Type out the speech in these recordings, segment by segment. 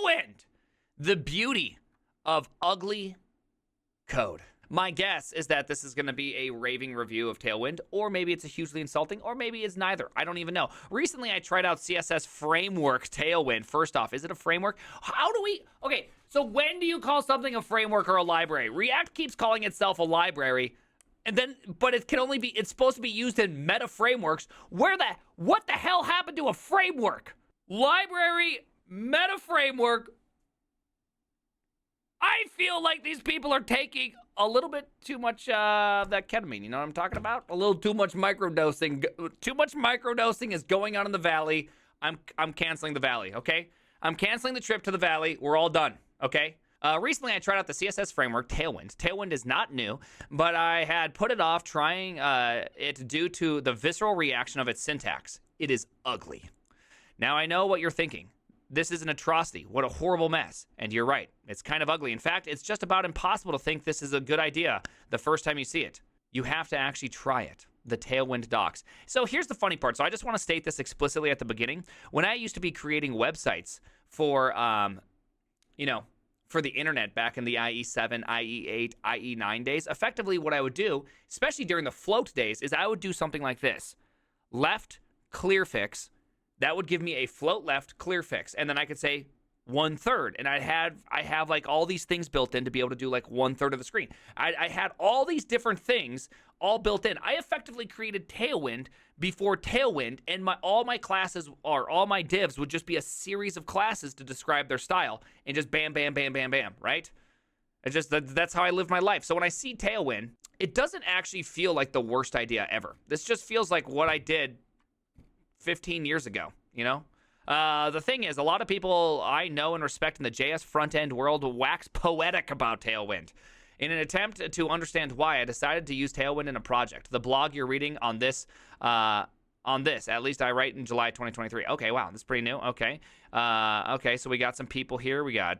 Tailwind! The beauty of ugly code. My guess is that this is going to be a raving review of Tailwind, or maybe it's a hugely insulting, or maybe it's neither. I don't even know. Recently, I tried out CSS Framework Tailwind. First off, is it a framework? Okay, so when do you call something a framework or a library? React keeps calling itself a library, but it's supposed to be used in meta frameworks. What the hell happened to a framework? Library, meta framework. I feel like these people are taking a little bit too much that ketamine. You know what I'm talking about? A little too much microdosing. Too much microdosing is going on in the valley. I'm canceling the valley, okay? I'm canceling the trip to the valley. We're all done, okay? Recently, I tried out the CSS framework, Tailwind. Tailwind is not new, but I had put it off trying it due to the visceral reaction of its syntax. It is ugly. Now, I know what you're thinking. This is an atrocity. What a horrible mess. And you're right. It's kind of ugly. In fact, it's just about impossible to think this is a good idea the first time you see it. You have to actually try it. The Tailwind docs. So here's the funny part. So I just want to state this explicitly at the beginning. When I used to be creating websites for, for the internet back in the IE7, IE8, IE9 days, effectively what I would do, especially during the float days, is I would do something like this. Left, clear fix. That would give me a float left clear fix. And then I could say 1/3. And I have like all these things built in to be able to do like 1/3 of the screen. I had all these different things all built in. I effectively created Tailwind before Tailwind, and all my classes or all my divs would just be a series of classes to describe their style, and just bam, bam, bam, bam, bam, right? That's how I live my life. So when I see Tailwind, it doesn't actually feel like the worst idea ever. This just feels like what I did 15 years ago, you know? The thing is, a lot of people I know and respect in the JS front-end world wax poetic about Tailwind. In an attempt to understand why, I decided to use Tailwind in a project. The blog you're reading on this, at least I write in July 2023. Okay, wow, that's pretty new. Okay. Okay, so we got some people here. We got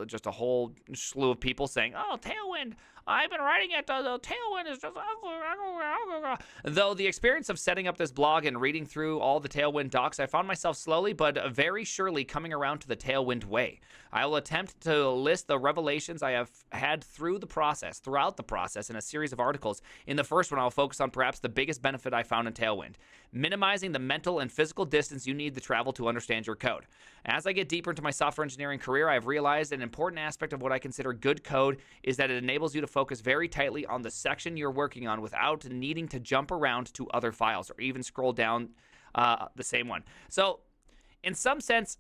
just a whole slew of people saying, oh, Tailwind, I've been writing it. The Tailwind is just ugly. Though the experience of setting up this blog and reading through all the Tailwind docs, I found myself slowly but very surely coming around to the Tailwind way. I will attempt to list the revelations I have had throughout the process in a series of articles. In the first one, I'll focus on perhaps the biggest benefit I found in Tailwind, minimizing the mental and physical distance you need to travel to understand your code. As I get deeper into my software engineering career, I have realized an important aspect of what I consider good code is that it enables you to focus very tightly on the section you're working on without needing to jump around to other files or even scroll down the same one. So, in some sense,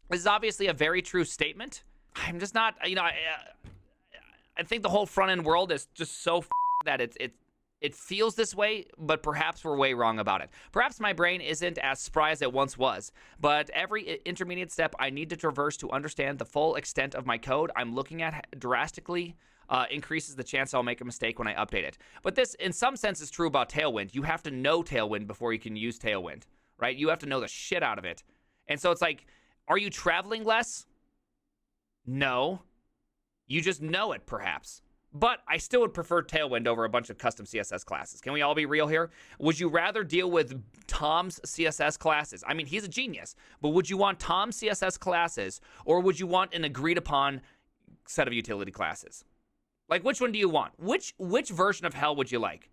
this is obviously a very true statement. I'm just not, I think the whole front-end world is just so that it feels this way, but perhaps we're way wrong about it. Perhaps my brain isn't as spry as it once was, but every intermediate step I need to traverse to understand the full extent of my code I'm looking at drastically increases the chance I'll make a mistake when I update it. But this, in some sense, is true about Tailwind. You have to know Tailwind before you can use Tailwind, right? You have to know the shit out of it. And so it's like, are you traveling less? No. You just know it, perhaps. But I still would prefer Tailwind over a bunch of custom CSS classes. Can we all be real here? Would you rather deal with Tom's CSS classes? I mean, he's a genius. But would you want Tom's CSS classes, or would you want an agreed-upon set of utility classes? Like, which one do you want? Which version of hell would you like?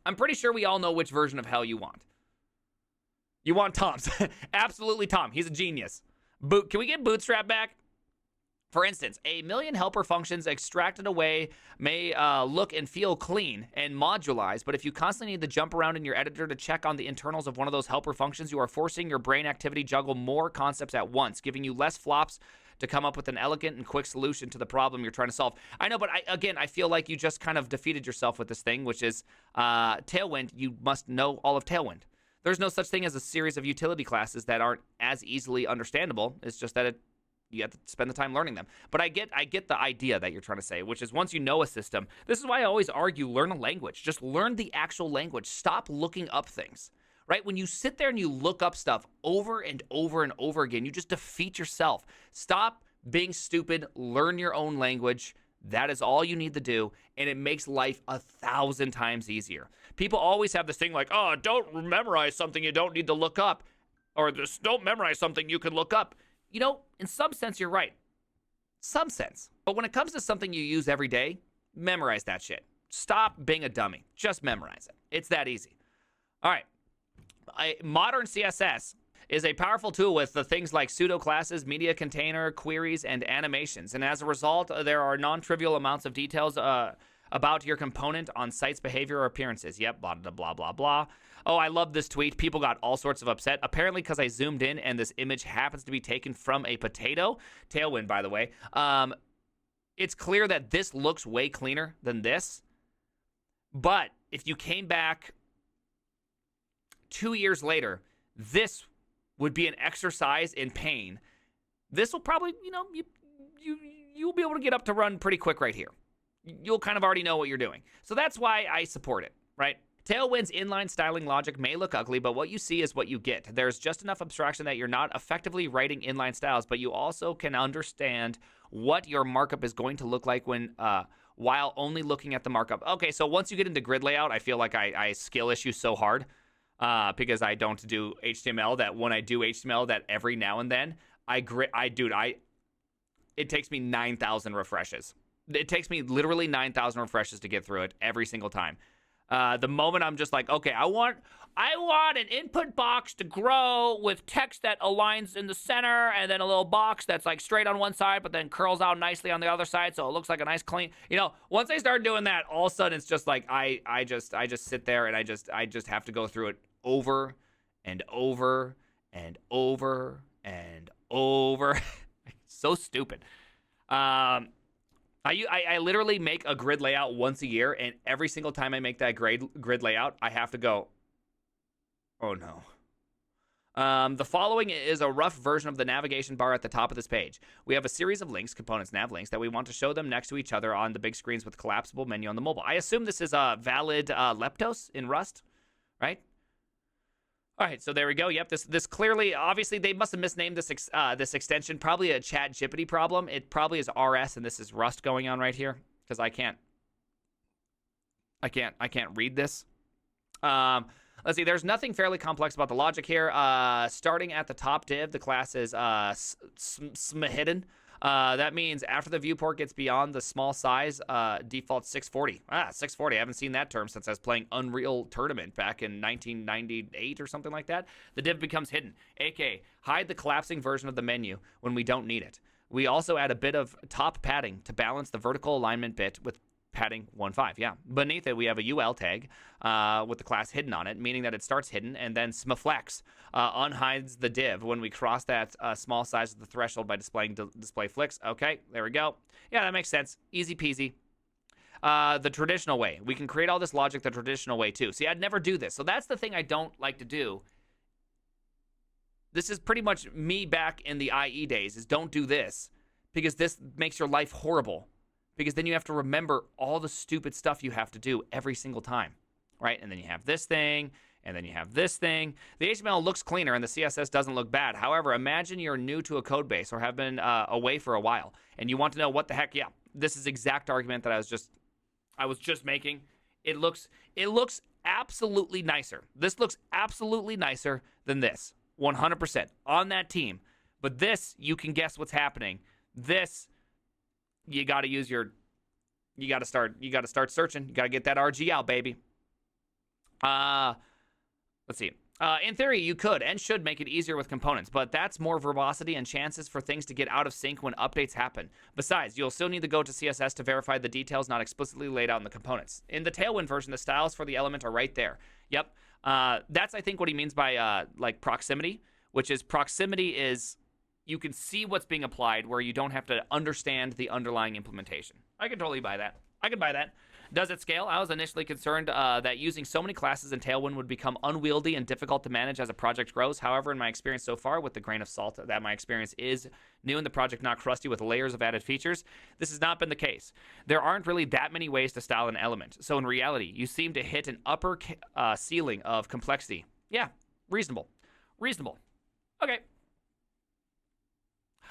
I'm pretty sure we all know which version of hell you want. You want Tom's. Absolutely Tom. He's a genius. Can we get Bootstrap back? For instance, a million helper functions extracted away may look and feel clean and modularized, but if you constantly need to jump around in your editor to check on the internals of one of those helper functions, you are forcing your brain activity juggle more concepts at once, giving you less flops to come up with an elegant and quick solution to the problem you're trying to solve. I know, but I feel like you just kind of defeated yourself with this thing, which is Tailwind. You must know all of Tailwind. There's no such thing as a series of utility classes that aren't as easily understandable. It's just that you have to spend the time learning them. But I get the idea that you're trying to say, which is once you know a system, this is why I always argue learn a language. Just learn the actual language. Stop looking up things, right? When you sit there and you look up stuff over and over and over again, you just defeat yourself. Stop being stupid. Learn your own language. That is all you need to do, and it makes life 1,000 times easier. People always have this thing like, oh, don't memorize something you don't need to look up, or just don't memorize something you can look up. in some sense, you're right. Some sense. But when it comes to something you use every day, memorize that shit. Stop being a dummy. Just memorize it. It's that easy. All right. Modern CSS is a powerful tool with the things like pseudo classes, media container, queries, and animations. And as a result, there are non-trivial amounts of details about your component on site's behavior or appearances. Yep, blah, blah, blah, blah, blah. Oh, I love this tweet. People got all sorts of upset. Apparently because I zoomed in and this image happens to be taken from a potato. Tailwind, by the way. It's clear that this looks way cleaner than this. But if you came back 2 years later, this would be an exercise in pain. This will probably, you'll be able to get up to run pretty quick right here. You'll kind of already know what you're doing. So that's why I support it, right? Tailwind's inline styling logic may look ugly, but what you see is what you get. There's just enough abstraction that you're not effectively writing inline styles, but you also can understand what your markup is going to look like when while only looking at the markup. Okay, so once you get into grid layout, I feel like I skill issue so hard because I don't do HTML that when I do HTML that every now and then, it takes me 9,000 refreshes. It takes me literally 9,000 refreshes to get through it every single time. The moment I'm just like, okay, I want an input box to grow with text that aligns in the center, and then a little box that's like straight on one side, but then curls out nicely on the other side, so it looks like a nice clean. Once I start doing that, all of a sudden it's just like I just sit there and I just have to go through it over and over and over and over. So stupid. I literally make a grid layout once a year, and every single time I make that grid layout, I have to go, oh no. The following is a rough version of the navigation bar at the top of this page. We have a series of links, components, nav links, that we want to show them next to each other on the big screens with collapsible menu on the mobile. I assume this is a valid leptos in Rust, right? All right, so there we go. Yep, this clearly, obviously, they must have misnamed this this extension. Probably a ChatGPT problem. It probably is RS, and this is Rust going on right here because I can't read this. Let's see. There's nothing fairly complex about the logic here. Starting at the top div, the class is hidden. That means after the viewport gets beyond the small size, default 640. 640. I haven't seen that term since I was playing Unreal Tournament back in 1998 or something like that. The div becomes hidden, aka hide the collapsing version of the menu when we don't need it. We also add a bit of top padding to balance the vertical alignment bit with padding 1.5. Yeah. Beneath it, we have a UL tag with the class hidden on it, meaning that it starts hidden, and then smflex unhides the div when we cross that small size of the threshold by displaying display flicks. Okay, there we go. Yeah, that makes sense. Easy peasy. The traditional way. We can create all this logic the traditional way too. See, I'd never do this. So that's the thing I don't like to do. This is pretty much me back in the IE days, is don't do this because this makes your life horrible. Because then you have to remember all the stupid stuff you have to do every single time, right? And then you have this thing, and then you have this thing. The HTML looks cleaner, and the CSS doesn't look bad. However, imagine you're new to a code base or have been away for a while, and you want to know what the heck. Yeah, this is exact argument that I was just making. It looks absolutely nicer. This looks absolutely nicer than this, 100% on that team. But this, you can guess what's happening. This, you got to use your, you got to start searching. You got to get that RG out, baby. Let's see. In theory, you could and should make it easier with components, but that's more verbosity and chances for things to get out of sync when updates happen. Besides, you'll still need to go to CSS to verify the details not explicitly laid out in the components. In the Tailwind version, the styles for the element are right there. Yep. That's, I think, what he means by like proximity, which is proximity is you can see what's being applied where you don't have to understand the underlying implementation. I can totally buy that. I can buy that. Does it scale? I was initially concerned that using so many classes in Tailwind would become unwieldy and difficult to manage as a project grows. However, in my experience so far, with the grain of salt that my experience is new and the project not crusty with layers of added features, this has not been the case. There aren't really that many ways to style an element. So in reality, you seem to hit an upper ceiling of complexity. Yeah, reasonable. Reasonable. Okay.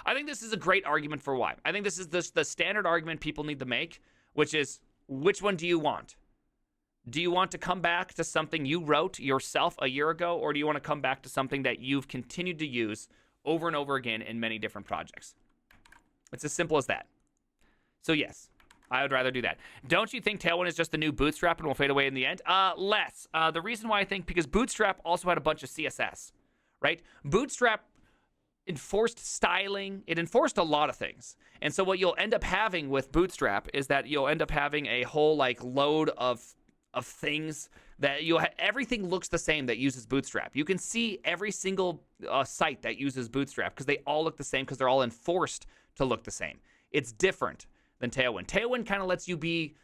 I think this is a great argument for why. I think this is the standard argument people need to make, which is, which one do you want? Do you want to come back to something you wrote yourself a year ago, or do you want to come back to something that you've continued to use over and over again in many different projects. It's as simple as that. So yes, I would rather do that. Don't you think Tailwind is just the new Bootstrap and will fade away in the end? Less. The reason why I think, because Bootstrap also had a bunch of CSS, right? Bootstrap enforced styling. It enforced a lot of things. And so what you'll end up having with Bootstrap is that you'll end up having a whole like load of things that everything looks the same that uses Bootstrap. You can see every single site that uses Bootstrap because they all look the same because they're all enforced to look the same. It's different than Tailwind. Tailwind kind of lets you be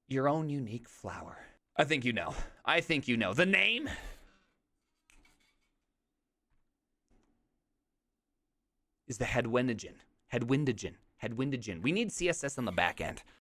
your own unique flower. I think you know. The name? Is the Headwindogen. We need CSS on the back end.